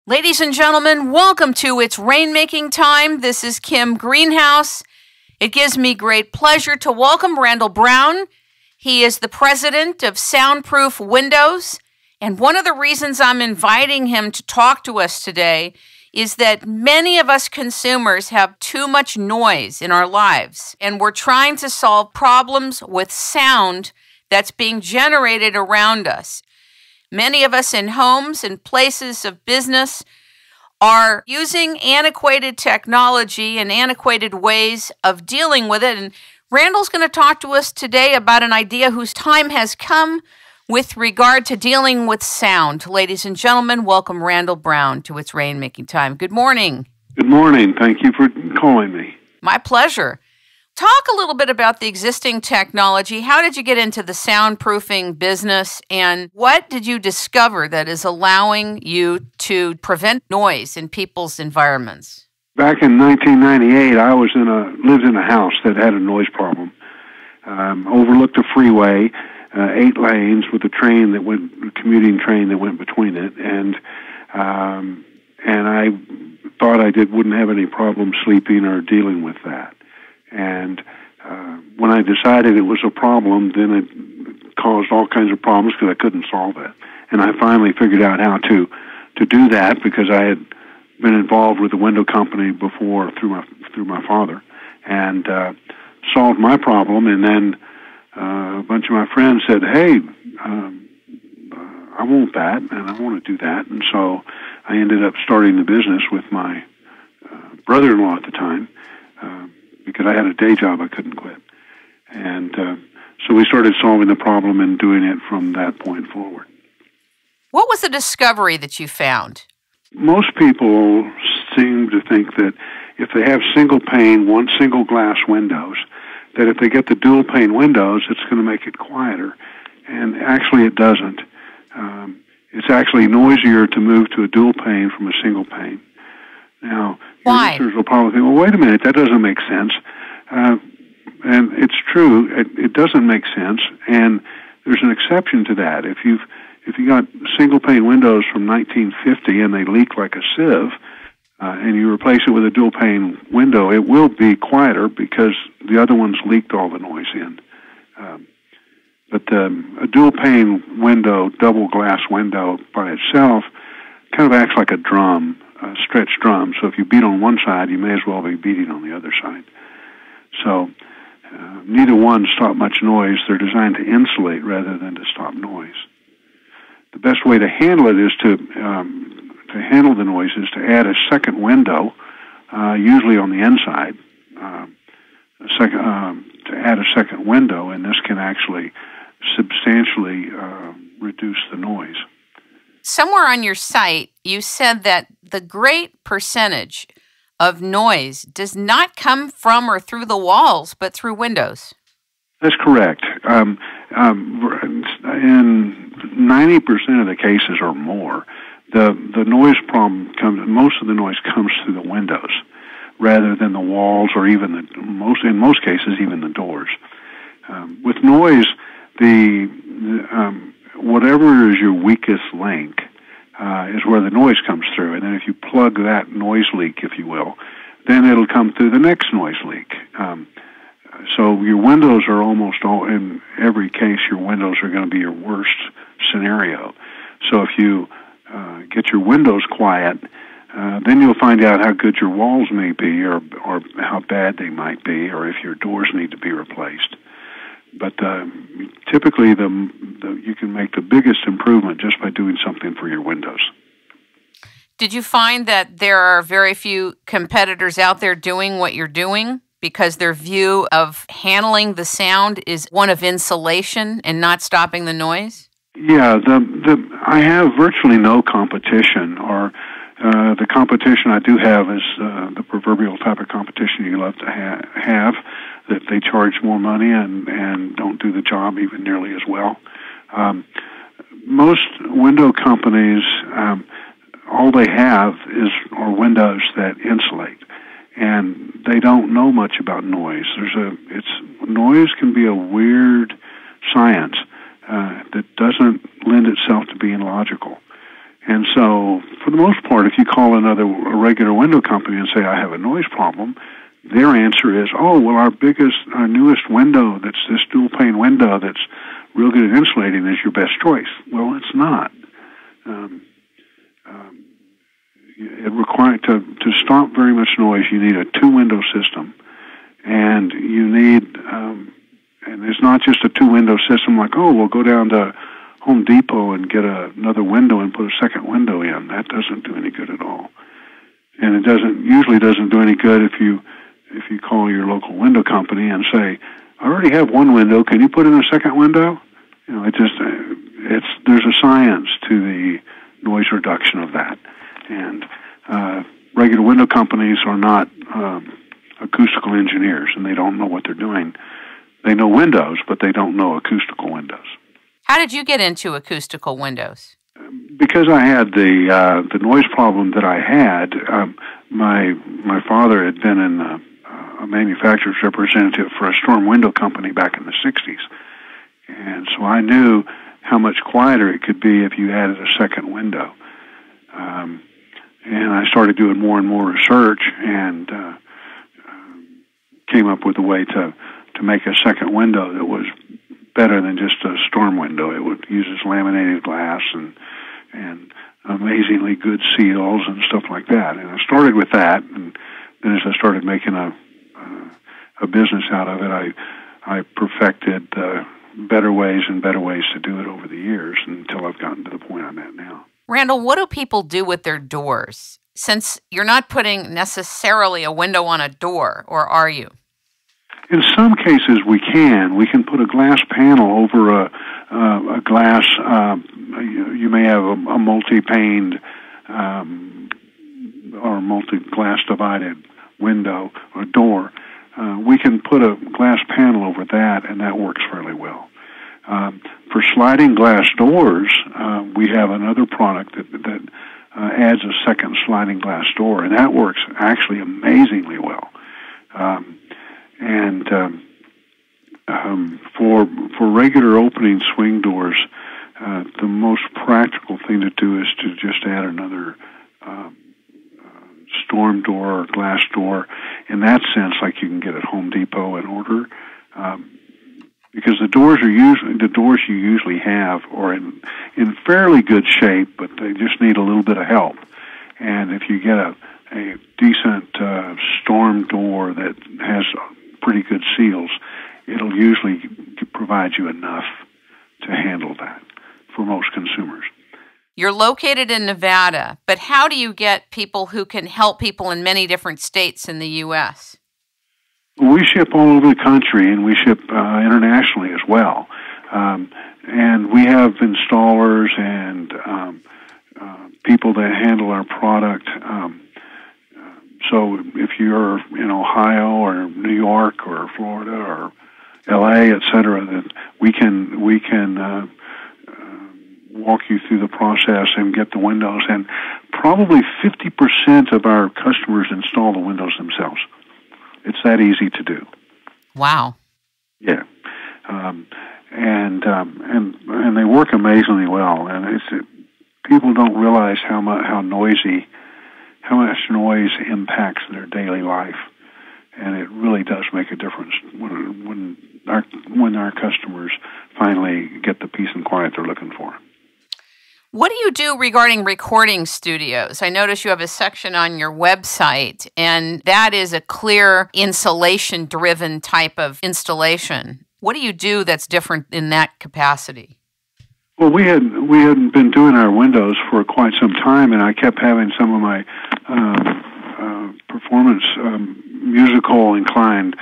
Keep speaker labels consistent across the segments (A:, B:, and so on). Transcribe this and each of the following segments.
A: Ladies and gentlemen, welcome to It's Rainmaking Time. This is Kim Greenhouse. It gives me great pleasure to welcome Randall Brown. He is the president of Soundproof Windows. And one of the reasons I'm inviting him to talk to us today is that many of us consumers have too much noise in our lives. And we're trying to solve problems with sound that's being generated around us. Many of us in homes and places of business are using antiquated technology and antiquated ways of dealing with it. And Randall's going to talk to us today about an idea whose time has come with regard to dealing with sound. Ladies and gentlemen, welcome Randall Brown to It's Rainmaking Time. Good morning.
B: Good morning. Thank you for calling me.
A: My pleasure. Talk a little bit about the existing technology. How did you get into the soundproofing business, and what did you discover that is allowing you to prevent noise in people's environments?
B: Back in 1998, I lived in a house that had a noise problem. Overlooked a freeway, 8 lanes with a commuting train that went between it, and I thought I wouldn't have any problem sleeping or dealing with that. And when I decided it was a problem, then it caused all kinds of problems because I couldn't solve it. And I finally figured out how to do that because I had been involved with the window company before through my father, and solved my problem. And then a bunch of my friends said, "Hey, I want that, and I want to do that." And so I ended up starting the business with my brother-in-law at the time. Because I had a day job I couldn't quit. And so we started solving the problem and doing it from that point forward.
A: What was the discovery that you found?
B: Most people seem to think that if they have single pane, one single glass windows, that if they get the dual pane windows, it's going to make it quieter. And actually it doesn't. It's actually noisier to move to a dual pane from a single pane. Now, your listeners will probably think, well, wait a minute, that doesn't make sense. And it's true, it doesn't make sense, and there's an exception to that. If you got single pane windows from 1950 and they leak like a sieve, and you replace it with a dual pane window, it will be quieter because the other ones leaked all the noise in. But a dual pane window, double glass window by itself, kind of acts like a drum. Stretched drum, so if you beat on one side, you may as well be beating on the other side. So neither one stop much noise. They're designed to insulate rather than to stop noise. The best way to handle it is to handle the noise is to add a second window, usually on the inside. To add a second window, and this can actually substantially reduce the noise.
A: Somewhere on your site, you said that the great percentage of noise does not come from or through the walls, but through windows.
B: That's correct. In 90% of the cases or more, the noise problem most of the noise comes through the windows rather than the walls or even in most cases, even the doors. With noise, whatever is your weakest link is where the noise comes through. And then if you plug that noise leak, if you will, then it'll come through the next noise leak. So your windows are almost all, in every case, your windows are going to be your worst scenario. So if you get your windows quiet, then you'll find out how good your walls may be or how bad they might be, or if your doors need to be replaced. But typically, you can make the biggest improvement just by doing something for your windows.
A: Did you find that there are very few competitors out there doing what you're doing because their view of handling the sound is one of insulation and not stopping the noise?
B: Yeah, I have virtually no competition, or the competition I do have is the proverbial type of competition you love to have, that they charge more money and don't do the job even nearly as well. Most window companies, all they have are windows that insulate, and they don't know much about noise. Noise can be a weird science that doesn't lend itself to being logical. And so, for the most part, if you call a regular window company and say, I have a noise problem, their answer is, oh, well, our newest window that's this dual pane window that's real good at insulating is your best choice. Well, it's not. It requires to stop very much noise. You need a two-window system, and you need, and it's not just a two-window system like, oh, we'll go down to Home Depot and get another window and put a second window in. That doesn't do any good at all, and it usually doesn't do any good if you call your local window company and say, I already have one window. Can you put in a second window? There's a science to the noise reduction of that. And regular window companies are not acoustical engineers, and they don't know what they're doing. They know windows, but they don't know acoustical windows.
A: How did you get into acoustical windows?
B: Because I had the noise problem that I had. My father had been a manufacturer's representative for a storm window company back in the 60s. And so I knew how much quieter it could be if you added a second window. And I started doing more and more research and came up with a way to make a second window that was better than just a storm window. It uses laminated glass and amazingly good seals and stuff like that. And I started with that, and then as I started making a business out of it, I perfected better ways to do it over the years until I've gotten to the point I'm at now.
A: Randall, what do people do with their doors? Since you're not putting necessarily a window on a door, or are you?
B: In some cases, we can. We can put a glass panel over a glass. You may have a multi-paned or multi-glass divided window or door. We can put a glass panel over that, and that works fairly well. For sliding glass doors, we have another product that adds a second sliding glass door, and that works actually amazingly well. For regular opening swing doors, the most practical thing to do is to just add another storm door or glass door. In that sense, like you can get at Home Depot and order, because the doors you usually have are in fairly good shape, but they just need a little bit of help. And if you get a decent storm door that has pretty good seals, it'll usually provide you enough to handle that for most consumers.
A: You're located in Nevada, but how do you get people who can help people in many different states in the U.S.?
B: We ship all over the country, and we ship internationally as well. And we have installers and people that handle our product. So if you're in Ohio or New York or Florida or L.A., et cetera, that we can walk you through the process and get the windows. And probably 50% of our customers install the windows themselves. It's that easy to do.
A: Wow.
B: Yeah. And they work amazingly well. And people don't realize how much noise impacts their daily life. And it really does make a difference when our customers finally get the peace and quiet they're looking for.
A: What do you do regarding recording studios? I notice you have a section on your website, and that is a clear insulation-driven type of installation. What do you do that's different in that capacity?
B: Well, we hadn't been doing our windows for quite some time, and I kept having some of my performance musical inclined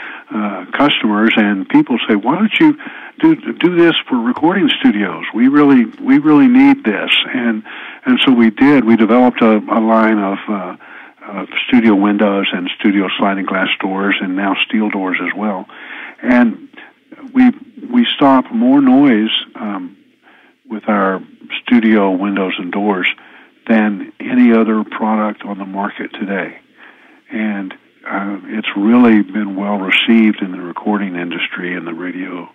B: customers, and people say, "Why don't you do this for recording studios? We really need this." And so we did. We developed a line of studio windows and studio sliding glass doors, and now steel doors as well. And we stop more noise with our studio windows and doors than any other product on the market today. And it's really been well received in the recording industry and the radio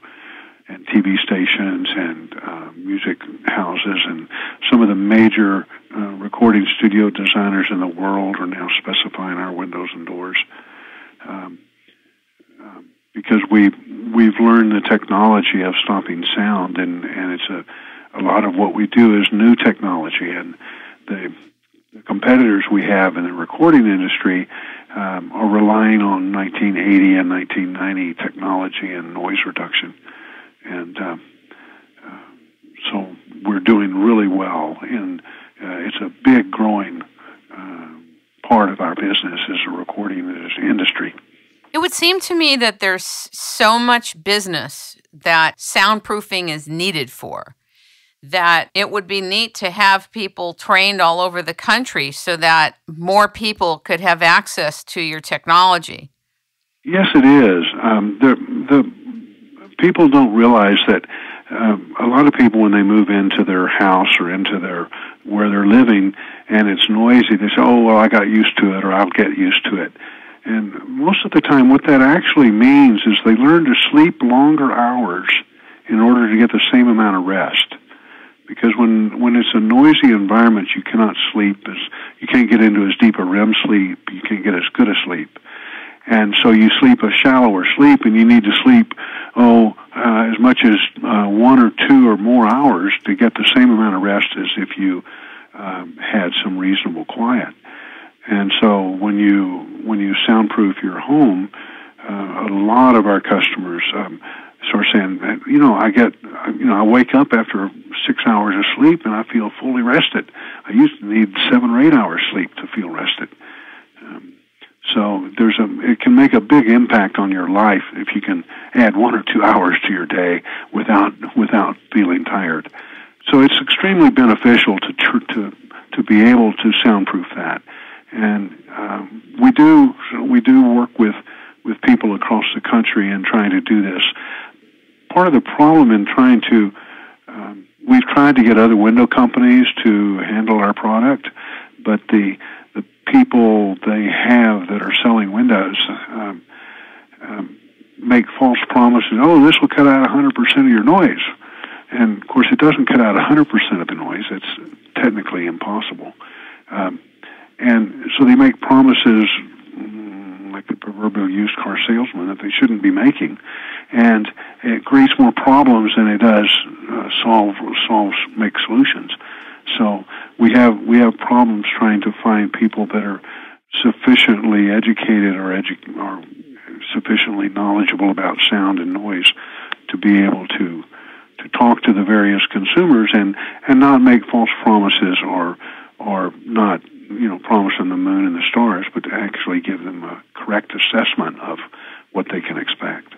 B: and TV stations and music houses, and some of the major recording studio designers in the world are now specifying our windows and doors, because we've learned the technology of stopping sound, and it's a lot of what we do is new technology, and the competitors we have in the recording industry are relying on 1980 and 1990 technology and noise reduction. And so we're doing really well, and it's a big growing part of our business is the recording industry.
A: It would seem to me that there's so much business that soundproofing is needed for, that it would be neat to have people trained all over the country so that more people could have access to your technology.
B: Yes, it is. The people don't realize that a lot of people, when they move into their house or into where they're living and it's noisy, they say, "Oh, well, I got used to it," or "I'll get used to it." And most of the time what that actually means is they learn to sleep longer hours in order to get the same amount of rest. Because when it's a noisy environment, you cannot sleep you can't get into as deep a REM sleep, you can't get as good a sleep. And so you sleep a shallower sleep, and you need to sleep, as much as 1 or 2 or more hours to get the same amount of rest as if you had some reasonable quiet. And so when you soundproof your home, a lot of our customers start saying, I wake up after 6 hours of sleep and I feel fully rested. I used to need 7 or 8 hours sleep to feel rested. So it can make a big impact on your life if you can add 1 or 2 hours to your day without feeling tired. So it's extremely beneficial to be able to soundproof that. And we do work with people across the country in trying to do this. Part of the problem in trying to, we've tried to get other window companies to handle our product, but the people they have that are selling windows make false promises. "Oh, this will cut out 100% of your noise." And, of course, it doesn't cut out 100% of the noise. It's technically impossible. And so they make promises like the proverbial used car salesman that they shouldn't be making. And it creates more problems than it does make solutions. So we have problems trying to find people that are sufficiently educated or sufficiently knowledgeable about sound and noise to be able to talk to the various consumers and not make false promises or not promise them the moon and the stars, but to actually give them a correct assessment of what they can expect.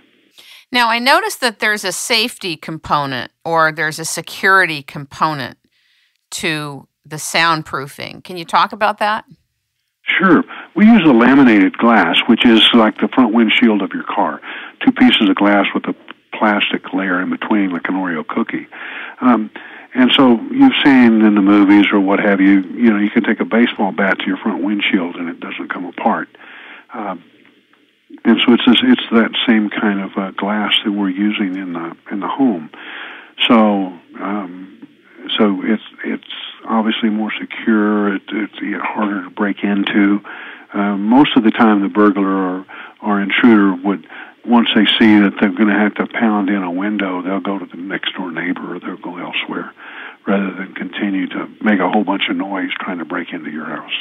A: Now, I noticed that there's a safety component or there's a security component to the soundproofing. Can you talk about that?
B: Sure. We use a laminated glass, which is like the front windshield of your car. 2 pieces of glass with a plastic layer in between, like an Oreo cookie. And so you've seen in the movies or what have you, you can take a baseball bat to your front windshield and it doesn't come apart. And so it's that same kind of glass that we're using in the home. So it's obviously more secure. It's harder to break into. Most of the time, the burglar or intruder would, once they see that they're going to have to pound in a window, they'll go to the next door neighbor or they'll go elsewhere, rather than continue to make a whole bunch of noise trying to break into your house.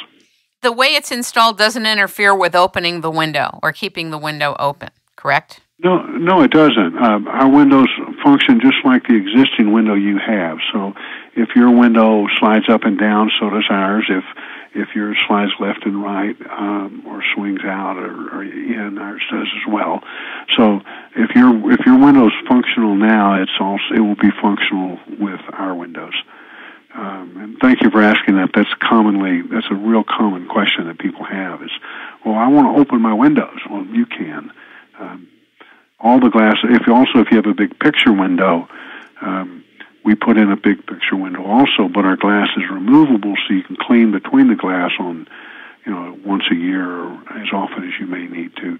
A: The way it's installed doesn't interfere with opening the window or keeping the window open, correct?
B: No, it doesn't. Our windows function just like the existing window you have. So if your window slides up and down, so does ours. If yours slides left and right or swings out or in, ours does as well. So if your window's functional now, it will be functional with our windows. And thank you for asking that. That's a real common question that people have is, well, I want to open my windows. Well, you can. All the glass, if you have a big picture window, we put in a big picture window also, but our glass is removable so you can clean between the glass on, once a year or as often as you may need to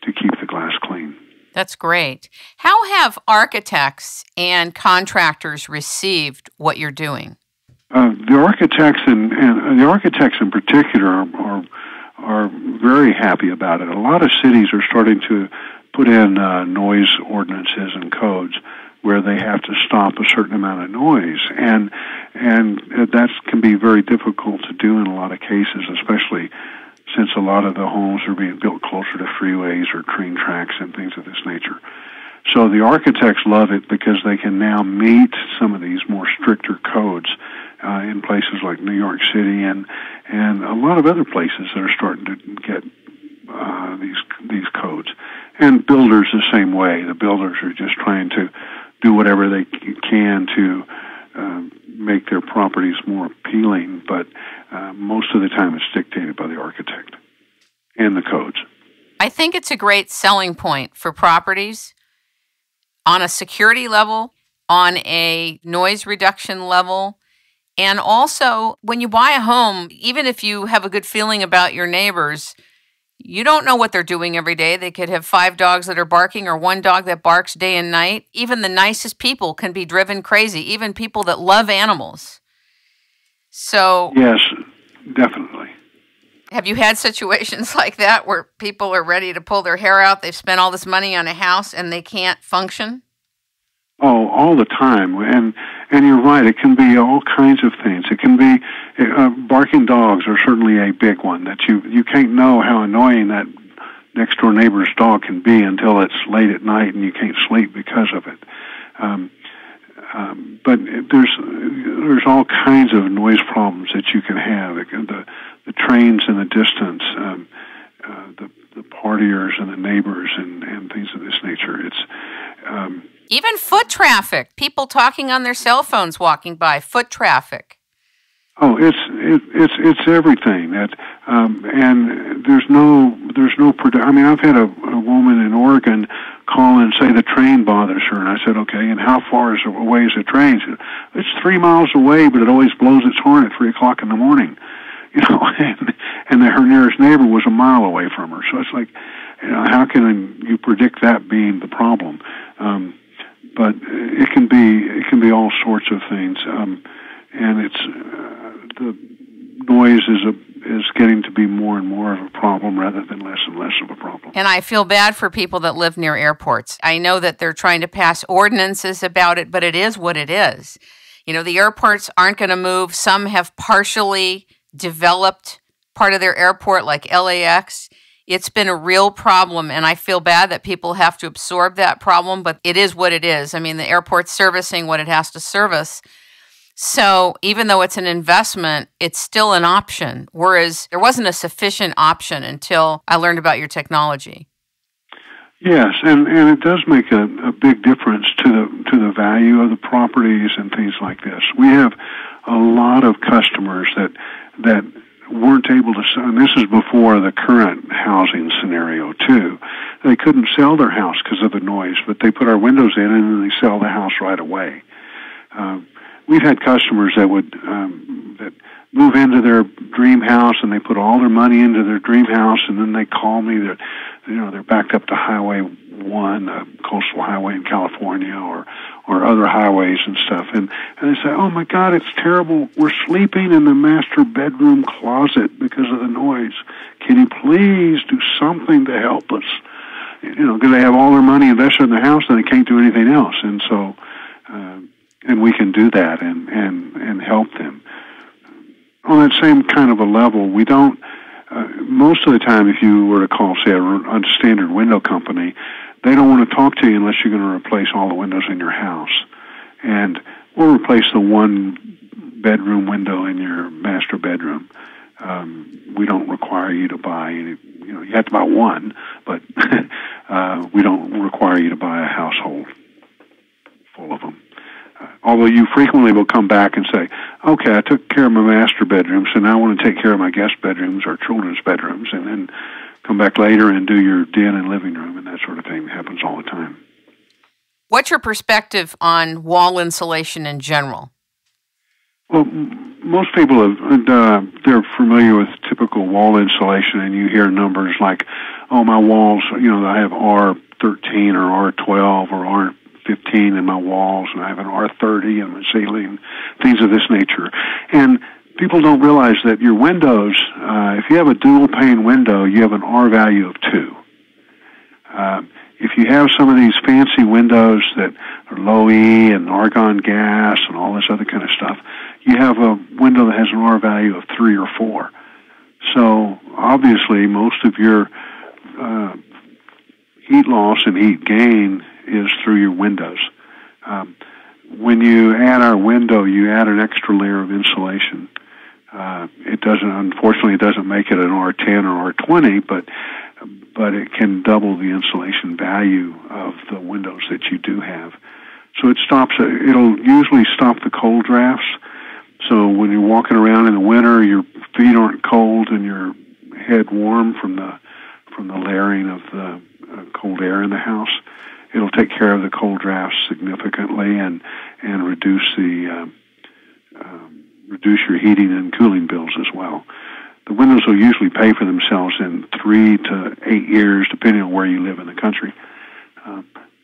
B: keep the glass clean.
A: That's great. How have architects and contractors received what you're doing?
B: The architects and the architects in particular are very happy about it. A lot of cities are starting to put in noise ordinances and codes where they have to stop a certain amount of noise, and that can be very difficult to do in a lot of cases, especially since a lot of the homes are being built closer to freeways or train tracks and things of this nature. So the architects love it because they can now meet some of these more stricter codes in places like New York City and a lot of other places that are starting to get these codes. And builders the same way. The builders are just trying to do whatever they can to make their properties more appealing, but most of the time it's dictated by the architect and the codes.
A: I think it's a great selling point for properties on a security level, on a noise reduction level, and also when you buy a home, even if you have a good feeling about your neighbors, you don't know what they're doing every day. They could have 5 dogs that are barking or 1 dog that barks day and night. Even the nicest people can be driven crazy, even people that love animals. So,
B: yes, definitely.
A: Have you had situations like that where people are ready to pull their hair out? They've spent all this money on a house and they can't function?
B: Oh, all the time. And you're right, it can be all kinds of things. It can be barking dogs are certainly a big one, that you can't know how annoying that next door neighbor's dog can be until it's late at night and you can't sleep because of it. But there's all kinds of noise problems that you can have. The trains in the distance, the partiers and the neighbors and things of this nature. It's
A: even foot traffic. People talking on their cell phones walking by. Foot traffic.
B: Oh, it's everything. That and there's no. I mean, I've had a woman in Oregon call and say the train bothers her, and I said, okay, and how far away is the train? She said, it's 3 miles away, but it always blows its horn at 3:00 in the morning. You know, and her nearest neighbor was a mile away from her. So it's like, how can you predict that being the problem? But it can be all sorts of things, and it's the noise is getting to be more and more of a problem rather than less and less of a problem.
A: And I feel bad for people that live near airports. I know that they're trying to pass ordinances about it, but it is what it is. You know, the airports aren't going to move. Some have partially developed part of their airport, like LAX. It's been a real problem, and I feel bad that people have to absorb that problem, but it is what it is. I mean, the airport's servicing what it has to service. So even though it's an investment, it's still an option, whereas there wasn't a sufficient option until I learned about your technology.
B: Yes, and it does make a big difference to the value of the properties and things like this. We have a lot of customers that weren't able to sell, and this is before the current housing scenario too. They couldn't sell their house because of the noise, but they put our windows in and then they sell the house right away. We've had customers that would that move into their dream house and they put all their money into their dream house, and then they call me that they're backed up to Highway 1, a coastal highway in California, or other highways and stuff, and they say, "Oh my God, it's terrible. We're sleeping in the master bedroom closet because of the noise. Can you please do something to help us?" Because they have all their money invested in the house and they can't do anything else, and so and we can do that and help them. On that same kind of a level, we don't. Most of the time, if you were to call, say, a standard window company, they don't want to talk to you unless you're going to replace all the windows in your house. And we'll replace the one bedroom window in your master bedroom. We don't require you to buy any, you have to buy one, but we don't require you to buy a household full of them. Although you frequently will come back and say, okay, I took care of my master bedroom, so now I want to take care of my guest bedrooms or children's bedrooms, and then come back later and do your den and living room and that sort of thing. It happens all the time.
A: What's your perspective on wall insulation in general?
B: Well, most people they're familiar with typical wall insulation, and you hear numbers like, oh, my walls, I have R R13 or R12 or R15 in my walls, and I have an R30 in my ceiling, things of this nature. And people don't realize that your windows, if you have a dual pane window, you have an R value of 2. If you have some of these fancy windows that are low E and argon gas and all this other kind of stuff, you have a window that has an R value of 3 or 4. So obviously most of your heat loss and heat gain is through your windows. When you add our window, you add an extra layer of insulation. Unfortunately, it doesn't make it an R10 or R20, but it can double the insulation value of the windows that you do have. So it'll usually stop the cold drafts. So when you're walking around in the winter, your feet aren't cold and your head warm from the layering of the cold air in the house. It'll take care of the cold drafts significantly and reduce your heating and cooling bills as well. The windows will usually pay for themselves in 3 to 8 years, depending on where you live in the country,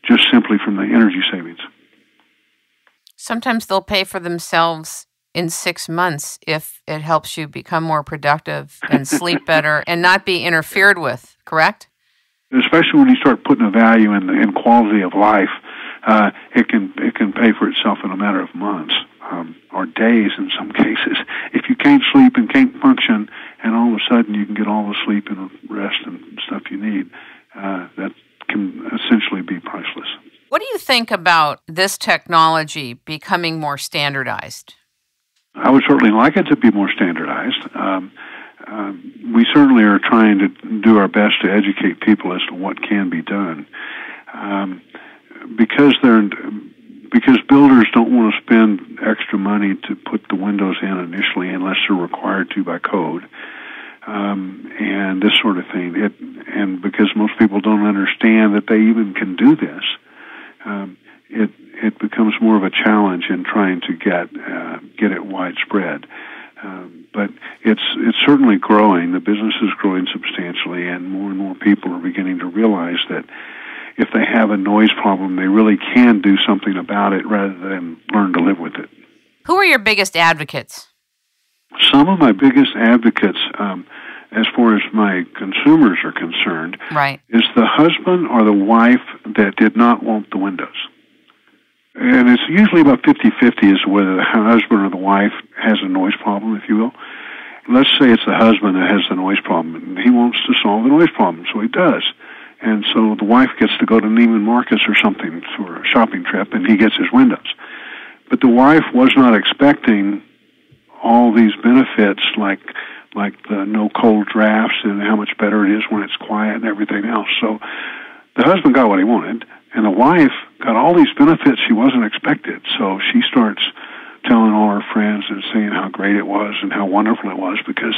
B: just simply from the energy savings.
A: Sometimes they'll pay for themselves in 6 months if it helps you become more productive and sleep better and not be interfered with, correct?
B: Especially when you start putting a value in quality of life, it can pay for itself in a matter of months or days in some cases. If you can't sleep and can't function, and all of a sudden you can get all the sleep and rest and stuff you need, that can essentially be priceless.
A: What do you think about this technology becoming more standardized?
B: I would certainly like it to be more standardized. We certainly are trying to do our best to educate people as to what can be done. Because builders don't want to spend extra money to put the windows in initially unless they're required to by code, and this sort of thing. And because most people don't understand that they even can do this, it becomes more of a challenge in trying to get it widespread. But it's certainly growing. The business is growing substantially, and more people are beginning to realize that if they have a noise problem, they really can do something about it rather than learn to live with it.
A: Who are your biggest advocates?
B: Some of my biggest advocates, as far as my consumers are concerned,
A: right,
B: is the husband or the wife that did not want the windows. And it's usually about 50-50 as to whether the husband or the wife has a noise problem, if you will. Let's say it's the husband that has the noise problem, and he wants to solve the noise problem, so he does. And so the wife gets to go to Neiman Marcus or something for a shopping trip, and he gets his windows. But the wife was not expecting all these benefits like the no cold drafts and how much better it is when it's quiet and everything else. So the husband got what he wanted, and the wife got all these benefits she wasn't expected. So she starts telling all her friends and saying how great it was and how wonderful it was because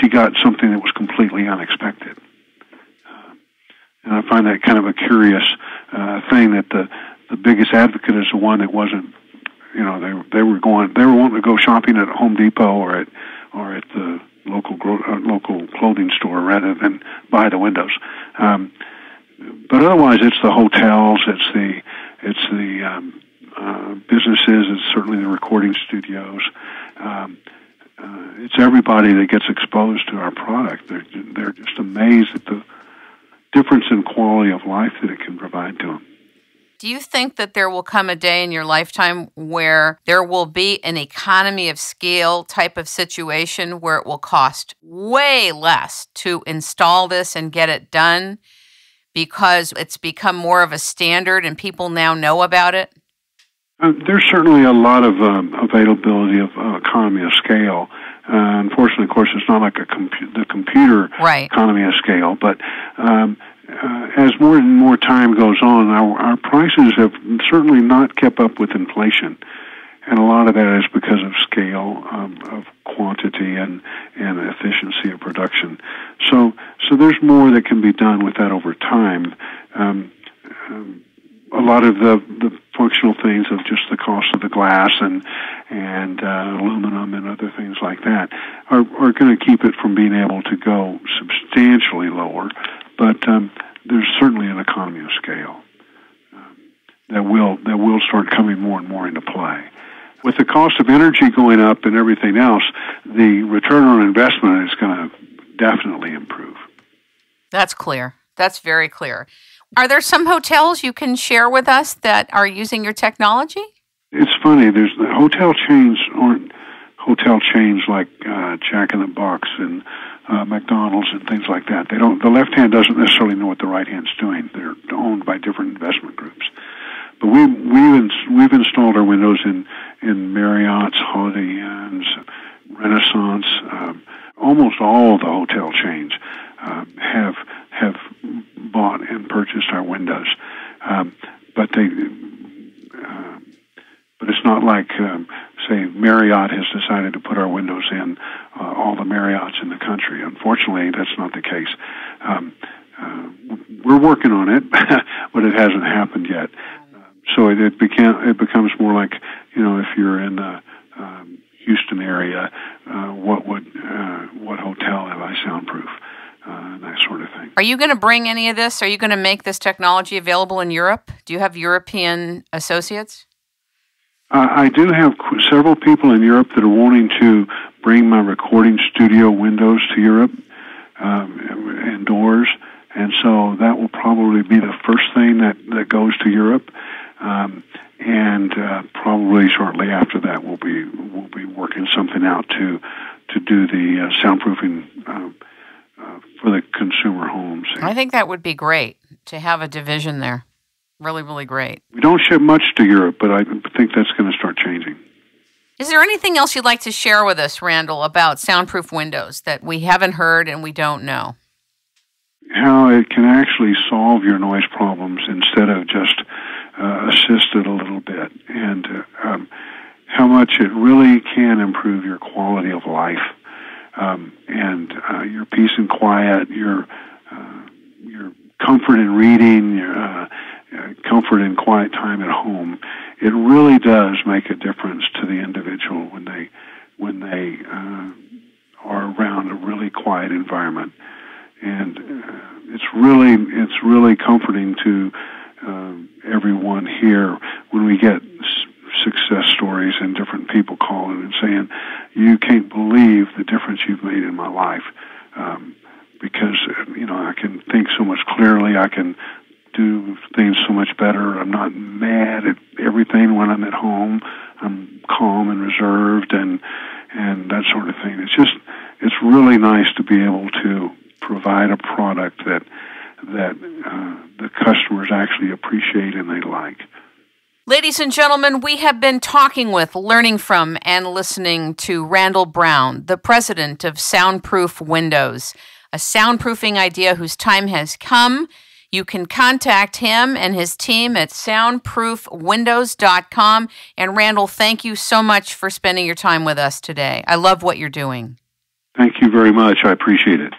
B: she got something that was completely unexpected. And I find that kind of a curious thing that the biggest advocate is the one that wasn't, they were wanting to go shopping at Home Depot or at the local clothing store rather than buy the windows. But otherwise, it's the hotels, it's the businesses, it's certainly the recording studios. It's everybody that gets exposed to our product. They're just amazed at the difference in quality of life that it can provide to them.
A: Do you think that there will come a day in your lifetime where there will be an economy of scale type of situation where it will cost way less to install this and get it done because it's become more of a standard and people now know about it?
B: There's certainly a lot of availability of economy of scale. Unfortunately, of course, it's not like the computer
A: right.
B: economy of scale, but as more and more time goes on, our prices have certainly not kept up with inflation. And a lot of that is because of scale, of quantity and efficiency of production. So there's more that can be done with that over time. A lot of the functional things of just the cost of the glass and aluminum and other things like that are going to keep it from being able to go substantially lower. But there's certainly an economy of scale that will start coming more and more into play. With the cost of energy going up and everything else, the return on investment is going to definitely improve.
A: That's clear. That's very clear. Are there some hotels you can share with us that are using your technology?
B: It's funny. There's the hotel chains aren't hotel chains like Jack in the Box and McDonald's and things like that. They don't. The left hand doesn't necessarily know what the right hand's doing. They're owned by different investment groups. But we've installed our windows in Marriott's, Holiday Inns, Renaissance. Almost all of the hotel chains have bought and purchased our windows. But it's not like, say, Marriott has decided to put our windows in all the Marriotts in the country. Unfortunately, that's not the case. We're working on it, but it hasn't happened yet. So it becomes more like, if you're in the Houston area, what hotel have I soundproof? That sort of thing.
A: Are you going to bring any of this? Are you going to make this technology available in Europe? Do you have European associates?
B: I do have several people in Europe that are wanting to bring my recording studio windows to Europe and doors, and so that will probably be the first thing that goes to Europe. And probably shortly after that, we'll be working something out to do the soundproofing for the consumer homes.
A: I think that would be great to have a division there. Really, really great.
B: We don't ship much to Europe, but I think that's going to start changing.
A: Is there anything else you'd like to share with us, Randall, about soundproof windows that we haven't heard and we don't know?
B: How it can actually solve your noise problems instead of just assist it a little bit, and how much it really can improve your quality of life, and your peace and quiet, your comfort in reading, your comfort in quiet time at home. It really does make a difference to the individual when they are around a really quiet environment, and it's really comforting to everyone here when we get success stories and different people calling and saying, "You can't believe the difference you've made in my life," because I can think so much clearly. I can do things so much better. I'm not mad at everything when I'm at home. I'm calm and reserved and that sort of thing. It's really nice to be able to provide a product that the customers actually appreciate and they like.
A: Ladies and gentlemen, we have been talking with, learning from, and listening to Randall Brown, the president of Soundproof Windows, a soundproofing idea whose time has come. You can contact him and his team at soundproofwindows.com. And Randall, thank you so much for spending your time with us today. I love what you're doing.
B: Thank you very much. I appreciate it.